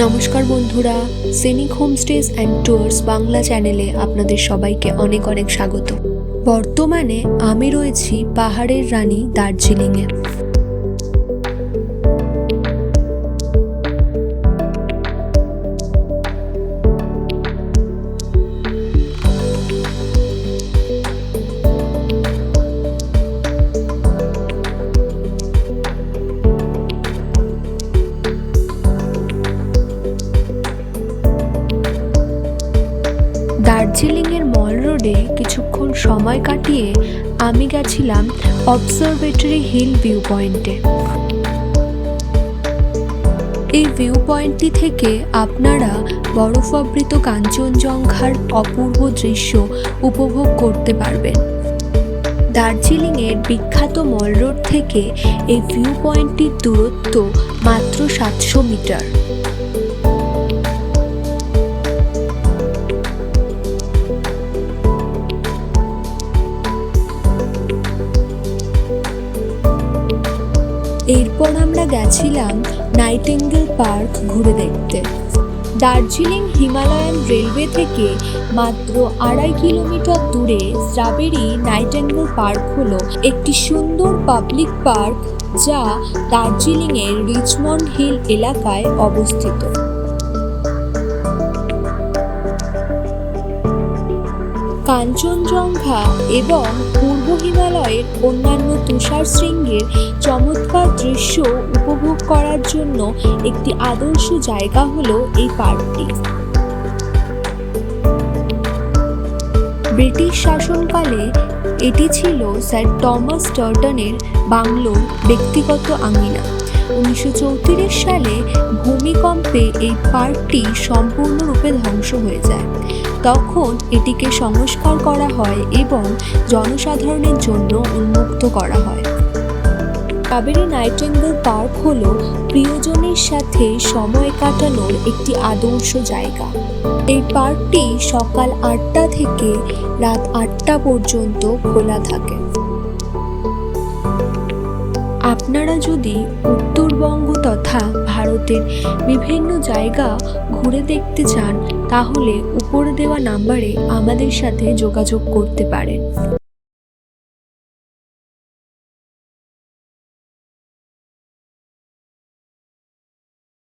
নমস্কার বন্ধুরা, সেনিক হোমস্টেজ and tours Bangla চ্যানেলে আপনাদের সবাইকে অনেক অনেক স্বাগত। বর্তমানে আমি রয়েছি পাহাড়ের রানী দার্জিলিংয়ে। দার্জিলিংয়ের মল রোডে কিছুক্ষণ সময় কাটিয়ে আমি গেছিলাম অবজারভেটরি হিল ভিউ পয়েন্টে। এই ভিউ পয়েন্টটি থেকে আপনারা বরফাবৃত কাঞ্চনজঙ্ঘার অপূর্ব দৃশ্য উপভোগ করতে পারবেন। দার্জিলিংয়ের বিখ্যাত মল রোড থেকে এই ভিউ পয়েন্টটির দূরত্ব মাত্র 700 মিটার। এরপর আমরা গেছিলাম নাইটিঙ্গেল পার্ক ঘুরে দেখতে। দার্জিলিং হিমালয়ান রেলওয়ে থেকে মাত্র 2.5 কিলোমিটার দূরে স্ট্রবেরি নাইটিঙ্গেল পার্ক হলো একটি সুন্দর পাবলিক পার্ক যা দার্জিলিংয়ের রিচমন্ড হিল এলাকায় অবস্থিত। কাঞ্চনজঙ্ঘা এবং পূর্ব হিমালয়ের অন্যান্য তুষার শৃঙ্গের চমৎকার দৃশ্য উপভোগ করার জন্য একটি আদর্শ জায়গা হলো এই পার্কটি। ব্রিটিশ শাসনকালে এটি ছিল স্যার টমাস টার্টনের বাংলোর ব্যক্তিগত আঙিনা। 1934 সালে ভূমিকম্পে এই পার্কটি সম্পূর্ণরূপে ধ্বংস হয়ে যায়। তখন এটিকে সংস্কার করা হয় এবং জনসাধারণের জন্য উন্মুক্ত করা হয়। স্ট্রবেরি নাইটিঙ্গেল পার্ক হলো প্রিয়জনের সাথে সময় কাটানোর একটি আদর্শ জায়গা। এই পার্কটি সকাল 8টা থেকে রাত 8টা পর্যন্ত খোলা থাকে। আপনারা যদি উত্তরবঙ্গ তথা ভারতের বিভিন্ন জায়গা ঘুরে দেখতে চান তাহলে উপরে দেওয়া নাম্বারে আমাদের সাথে যোগাযোগ করতে পারেন।